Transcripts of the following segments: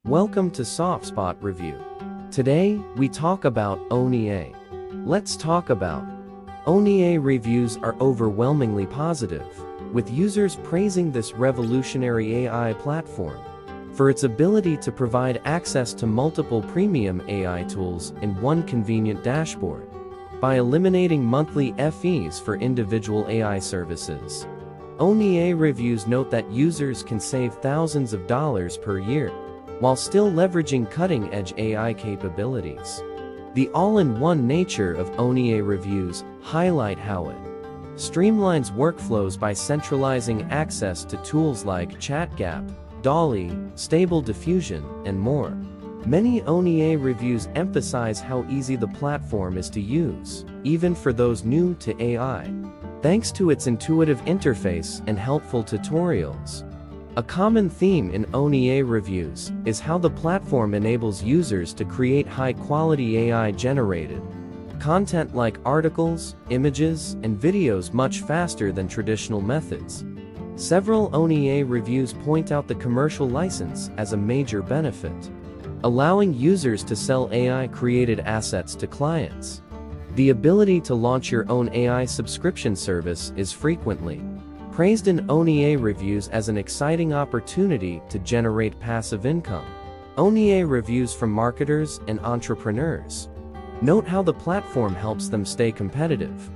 Welcome to Softspot Review. Today, we talk about OneAi. Let's talk about OneAi reviews are overwhelmingly positive, with users praising this revolutionary AI platform for its ability to provide access to multiple premium AI tools in one convenient dashboard by eliminating monthly fees for individual AI services. OneAi reviews note that users can save thousands of dollars per year while still leveraging cutting-edge AI capabilities. The all-in-one nature of OneAi reviews highlight how it streamlines workflows by centralizing access to tools like ChatGPT, DALL-E, Stable Diffusion, and more. Many OneAi reviews emphasize how easy the platform is to use, even for those new to AI, thanks to its intuitive interface and helpful tutorials. A common theme in OneAi reviews is how the platform enables users to create high-quality AI-generated content like articles, images, and videos much faster than traditional methods. Several OneAi reviews point out the commercial license as a major benefit, allowing users to sell AI-created assets to clients. The ability to launch your own AI subscription service is frequently praised in OneAi reviews as an exciting opportunity to generate passive income. OneAi reviews from marketers and entrepreneurs note how the platform helps them stay competitive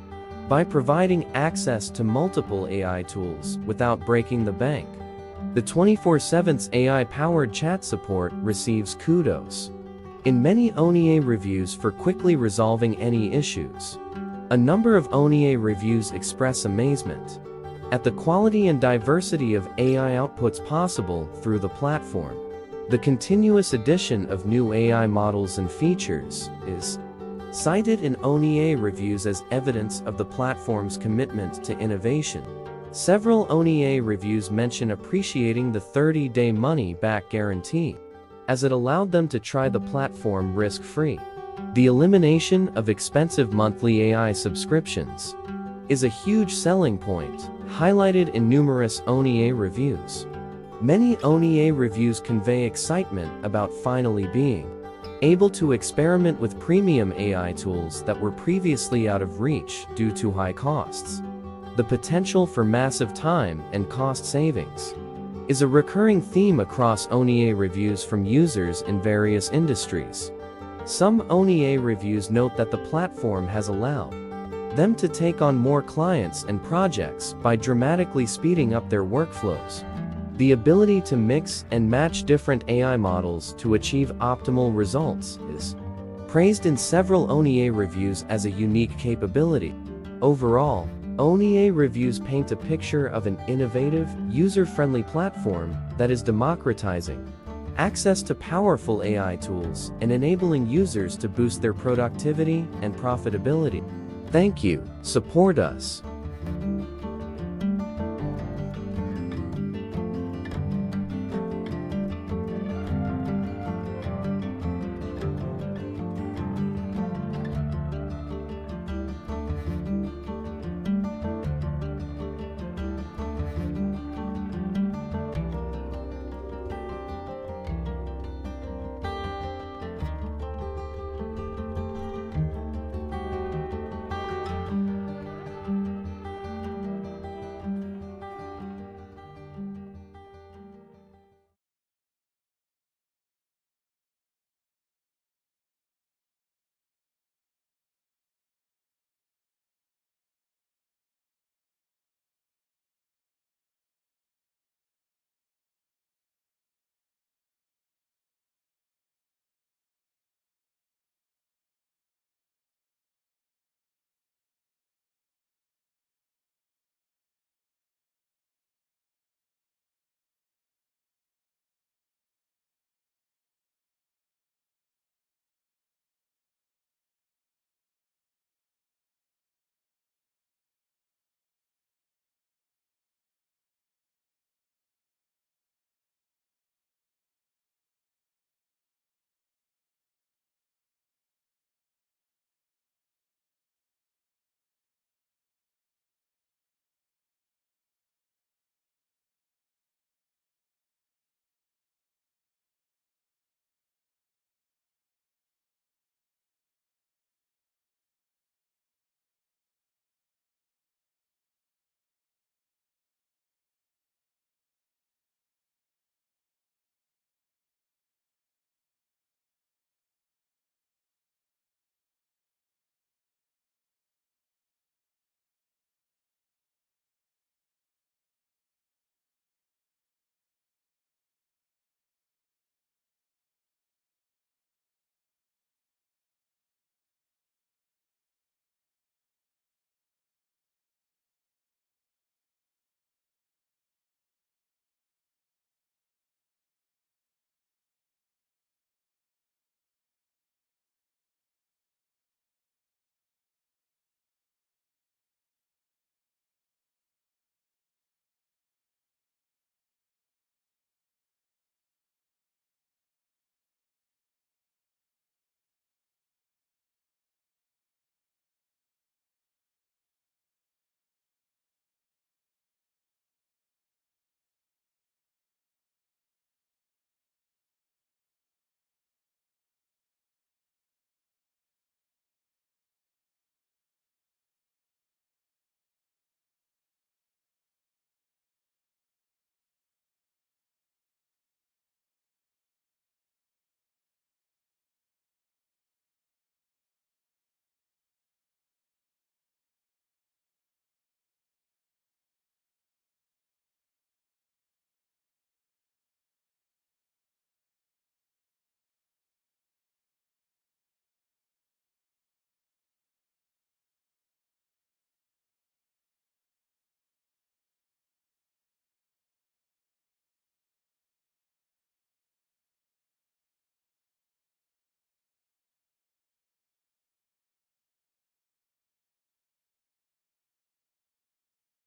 by providing access to multiple AI tools without breaking the bank. The 24/7 AI-powered chat support receives kudos in many OneAi reviews for quickly resolving any issues. A number of OneAi reviews express amazement at the quality and diversity of AI outputs possible through the platform. The continuous addition of new AI models and features is cited in OneAi reviews as evidence of the platform's commitment to innovation. Several OneAi reviews mention appreciating the 30-day money-back guarantee, as it allowed them to try the platform risk-free. The elimination of expensive monthly AI subscriptions is a huge selling point, highlighted in numerous OneAi reviews. Many OneAi reviews convey excitement about finally being able to experiment with premium AI tools that were previously out of reach due to high costs. The potential for massive time and cost savings is a recurring theme across OneAi reviews from users in various industries. Some OneAi reviews note that the platform has allowed them to take on more clients and projects by dramatically speeding up their workflows. The ability to mix and match different AI models to achieve optimal results is praised in several OneAi reviews as a unique capability. Overall, OneAi reviews paint a picture of an innovative, user-friendly platform that is democratizing access to powerful AI tools and enabling users to boost their productivity and profitability. Thank you. Support us.